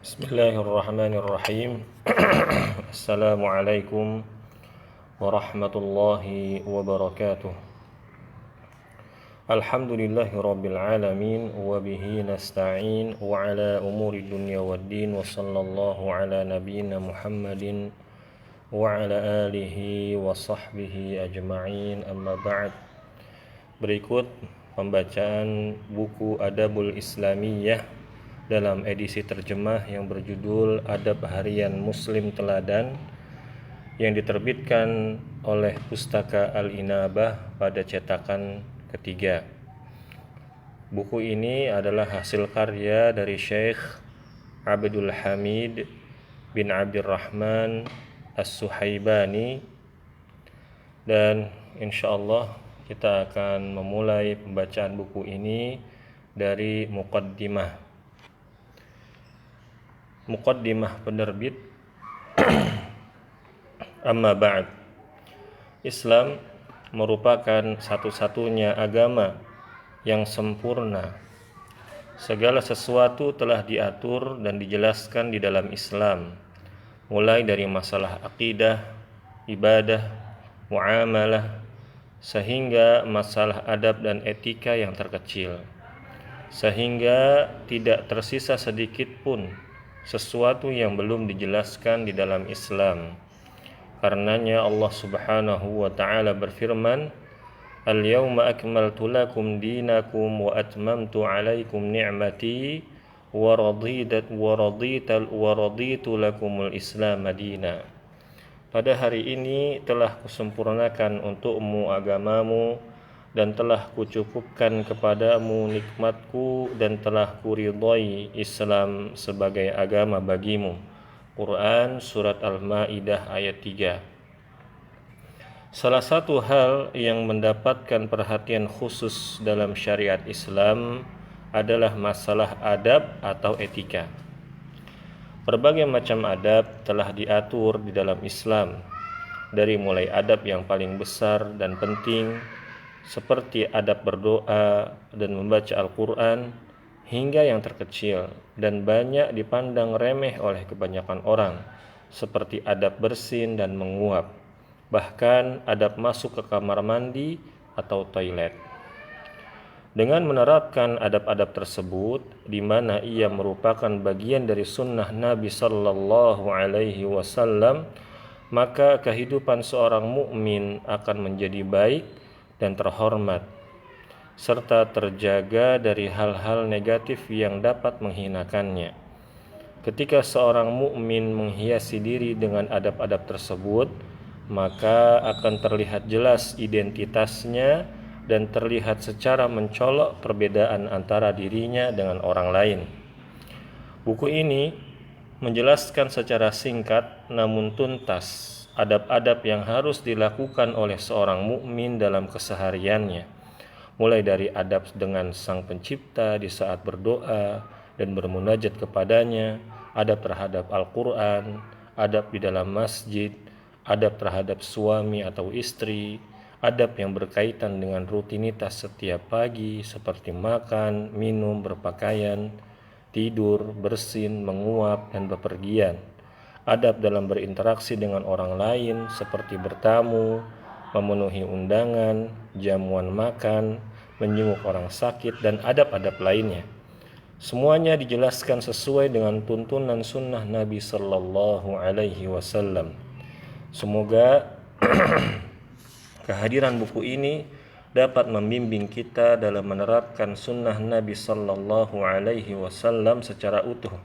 Bismillahirrahmanirrahim. Assalamualaikum warahmatullahi wabarakatuh. Alhamdulillahi rabbil alamin wa bihi nasta'in wa ala umuri dunya waddin wa sallallahu ala nabiyyina Muhammadin wa ala alihi wa sahbihi ajma'in, amma ba'd. Berikut pembacaan buku Adabul Islamiyah dalam edisi terjemah yang berjudul Adab Harian Muslim Teladan yang diterbitkan oleh Pustaka Al-Inabah pada cetakan ketiga. Buku ini adalah hasil karya dari Syekh Abdul Hamid bin Abdurrahman As-Suhaibani, dan insyaallah kita akan memulai pembacaan buku ini dari Muqaddimah penerbit. Amma ba'd. Islam merupakan satu-satunya agama yang sempurna. Segala sesuatu telah diatur dan dijelaskan di dalam Islam, mulai dari masalah akidah, ibadah, muamalah, sehingga masalah adab dan etika yang terkecil, sehingga tidak tersisa sedikit pun sesuatu yang belum dijelaskan di dalam Islam. Karenanya Allah Subhanahu wa taala berfirman, "Al-yawma akmaltu lakum dinakum wa atmamtu 'alaikum ni'mati wa raditu lakumul Islam madina." Pada hari ini telah kusempurnakan untukmu agamamu dan telah kucukupkan kepadamu nikmatku dan telah kuridhai Islam sebagai agama bagimu. Quran Surat Al-Ma'idah ayat 3. Salah satu hal yang mendapatkan perhatian khusus dalam syariat Islam adalah masalah adab atau etika. Berbagai macam adab telah diatur di dalam Islam, dari mulai adab yang paling besar dan penting seperti adab berdoa dan membaca Al-Quran, hingga yang terkecil dan banyak dipandang remeh oleh kebanyakan orang, seperti adab bersin dan menguap, bahkan adab masuk ke kamar mandi atau toilet. Dengan menerapkan adab-adab tersebut, di mana ia merupakan bagian dari sunnah Nabi Sallallahu Alaihi Wasallam, maka kehidupan seorang mukmin akan menjadi baik dan terhormat, serta terjaga dari hal-hal negatif yang dapat menghinakannya. Ketika seorang mukmin menghiasi diri dengan adab-adab tersebut, maka akan terlihat jelas identitasnya dan terlihat secara mencolok perbedaan antara dirinya dengan orang lain. Buku ini menjelaskan secara singkat namun tuntas adab-adab yang harus dilakukan oleh seorang mukmin dalam kesehariannya, mulai dari adab dengan Sang Pencipta di saat berdoa dan bermunajat kepadanya, adab terhadap Al-Quran, adab di dalam masjid, adab terhadap suami atau istri, adab yang berkaitan dengan rutinitas setiap pagi seperti makan, minum, berpakaian, tidur, bersin, menguap, dan bepergian, adab dalam berinteraksi dengan orang lain seperti bertamu, memenuhi undangan, jamuan makan, menjenguk orang sakit, dan adab-adab lainnya. Semuanya dijelaskan sesuai dengan tuntunan sunnah Nabi Sallallahu Alaihi Wasallam. Semoga kehadiran buku ini dapat membimbing kita dalam menerapkan sunnah Nabi Sallallahu Alaihi Wasallam secara utuh,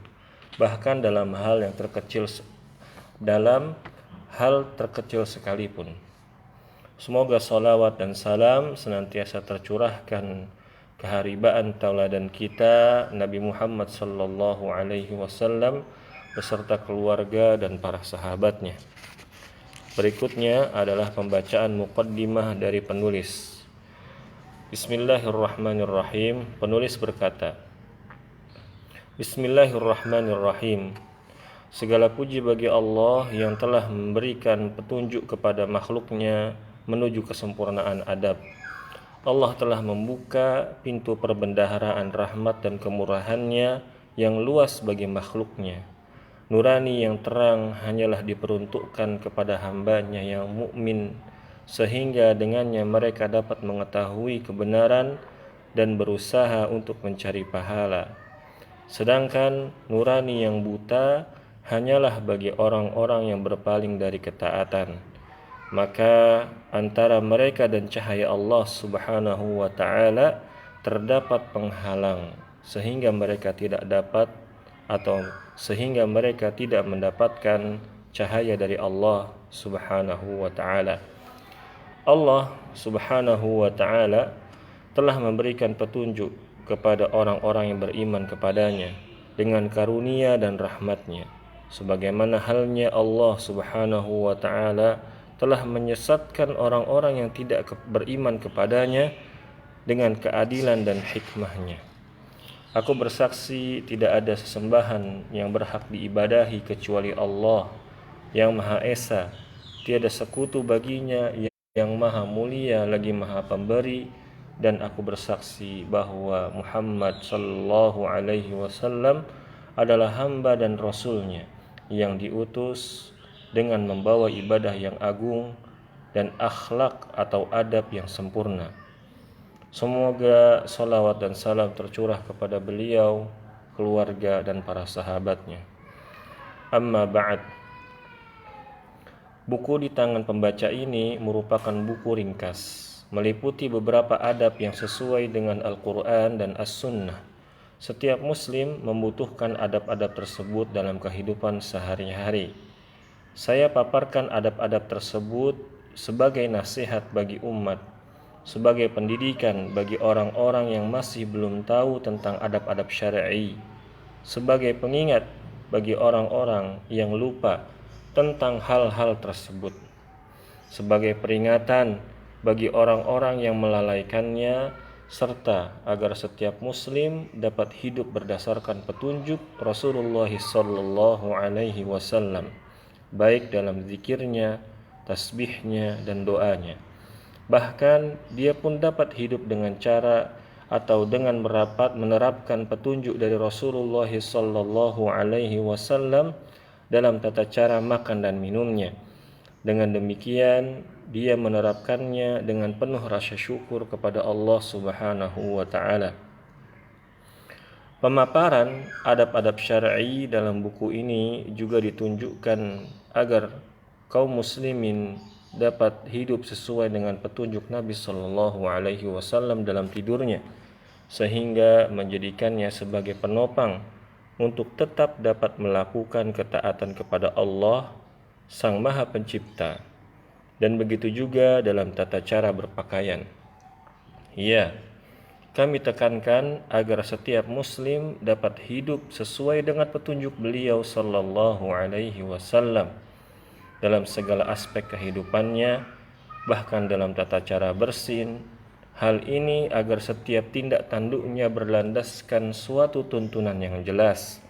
bahkan dalam hal terkecil sekalipun. Semoga salawat dan salam senantiasa tercurahkan keharibaan tauladan kita Nabi Muhammad sallallahu alaihi wasallam beserta keluarga dan para sahabatnya. Berikutnya adalah pembacaan muqaddimah dari penulis. Bismillahirrahmanirrahim. Penulis berkata, Bismillahirrahmanirrahim. Segala puji bagi Allah yang telah memberikan petunjuk kepada makhluknya menuju kesempurnaan adab. Allah telah membuka pintu perbendaharaan rahmat dan kemurahannya yang luas bagi makhluknya. Nurani yang terang hanyalah diperuntukkan kepada hambanya yang mukmin, sehingga dengannya mereka dapat mengetahui kebenaran dan berusaha untuk mencari pahala. Sedangkan nurani yang buta hanyalah bagi orang-orang yang berpaling dari ketaatan. Maka antara mereka dan cahaya Allah Subhanahu wa ta'ala terdapat penghalang, sehingga mereka tidak mendapatkan cahaya dari Allah Subhanahu wa ta'ala. Allah Subhanahu wa ta'ala telah memberikan petunjuk kepada orang-orang yang beriman kepadanya dengan karunia dan rahmatnya, sebagaimana halnya Allah Subhanahu wa ta'ala telah menyesatkan orang-orang yang tidak beriman kepadanya dengan keadilan dan hikmahnya. Aku bersaksi tidak ada sesembahan yang berhak diibadahi kecuali Allah yang Maha Esa, tiada sekutu baginya, yang Maha Mulia lagi Maha Pemberi, dan aku bersaksi bahwa Muhammad sallallahu alaihi wasallam adalah hamba dan rasulnya yang diutus dengan membawa ibadah yang agung dan akhlak atau adab yang sempurna. Semoga salawat dan salam tercurah kepada beliau, keluarga, dan para sahabatnya. Amma ba'd. Buku di tangan pembaca ini merupakan buku ringkas, meliputi beberapa adab yang sesuai dengan Al-Quran dan As-Sunnah. Setiap muslim membutuhkan adab-adab tersebut dalam kehidupan sehari-hari. Saya paparkan adab-adab tersebut sebagai nasihat bagi umat, sebagai pendidikan bagi orang-orang yang masih belum tahu tentang adab-adab syar'i, sebagai pengingat bagi orang-orang yang lupa tentang hal-hal tersebut, sebagai peringatan bagi orang-orang yang melalaikannya, serta agar setiap muslim dapat hidup berdasarkan petunjuk Rasulullah sallallahu alaihi wasallam, baik dalam zikirnya, tasbihnya, dan doanya. Bahkan dia pun dapat hidup dengan cara atau dengan menerapkan petunjuk dari Rasulullah sallallahu alaihi wasallam dalam tata cara makan dan minumnya. Dengan demikian, dia menerapkannya dengan penuh rasa syukur kepada Allah Subhanahu wa ta'ala. Pemaparan adab-adab syar'i dalam buku ini juga ditunjukkan agar kaum muslimin dapat hidup sesuai dengan petunjuk Nabi sallallahu alaihi wasallam dalam tidurnya, sehingga menjadikannya sebagai penopang untuk tetap dapat melakukan ketaatan kepada Allah Sang Maha Pencipta, dan begitu juga dalam tata cara berpakaian. Ya, kami tekankan agar setiap muslim dapat hidup sesuai dengan petunjuk beliau sallallahu alaihi wasallam dalam segala aspek kehidupannya, bahkan dalam tata cara bersin. Hal ini agar setiap tindak tanduknya berlandaskan suatu tuntunan yang jelas.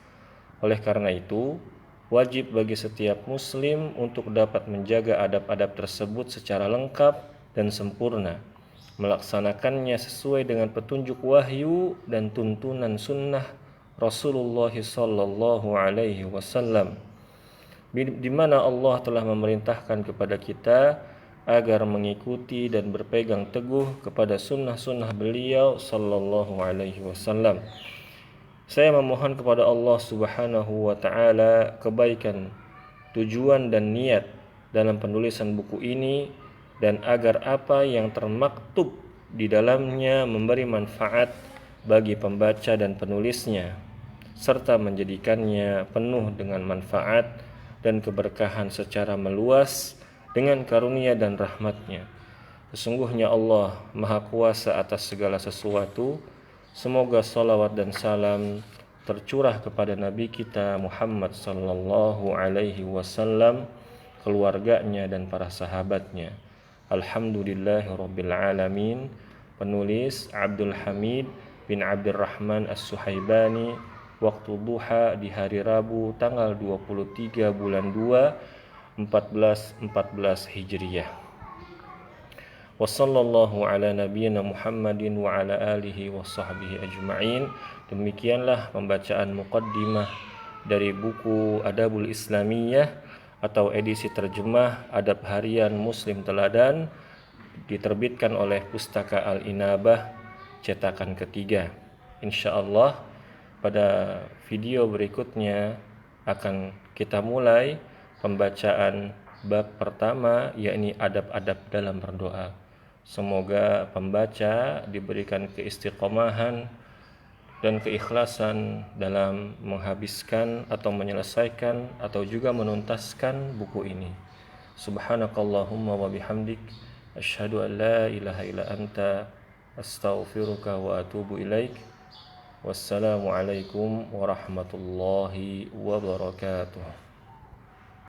Oleh karena itu, wajib bagi setiap muslim untuk dapat menjaga adab-adab tersebut secara lengkap dan sempurna, melaksanakannya sesuai dengan petunjuk wahyu dan tuntunan sunnah Rasulullah sallallahu alaihi wasallam, di mana Allah telah memerintahkan kepada kita agar mengikuti dan berpegang teguh kepada sunnah-sunnah beliau sallallahu alaihi wasallam. Saya memohon kepada Allah Subhanahu wa ta'ala kebaikan, tujuan dan niat dalam penulisan buku ini, dan agar apa yang termaktub di dalamnya memberi manfaat bagi pembaca dan penulisnya, serta menjadikannya penuh dengan manfaat dan keberkahan secara meluas dengan karunia dan rahmatnya. Sesungguhnya Allah Maha Kuasa atas segala sesuatu. Semoga salawat dan salam tercurah kepada Nabi kita Muhammad sallallahu alaihi wasallam, keluarganya, dan para sahabatnya. Alhamdulillahirabbil alamin. Penulis Abdul Hamid bin Abdurrahman As-Suhaibani. Waktu duha di hari Rabu tanggal 23 bulan 2 1414 Hijriyah. Wa sallallahu ala nabiyyina Muhammadin wa ala alihi wa sahbihi ajma'in. Demikianlah pembacaan muqaddimah dari buku Adabul Islamiyah atau edisi terjemah Adab Harian Muslim Teladan, diterbitkan oleh Pustaka Al-Inabah cetakan ketiga. Insyaallah pada video berikutnya akan kita mulai pembacaan bab pertama, yakni adab-adab dalam berdoa. Semoga pembaca diberikan keistiqomahan dan keikhlasan dalam menghabiskan atau menyelesaikan atau juga menuntaskan buku ini. Subhanakallahumma wa bihamdik, asyhadu an la ilaha illa anta, astaghfiruka wa atubu ilaik. Wassalamualaikum warahmatullahi wabarakatuh.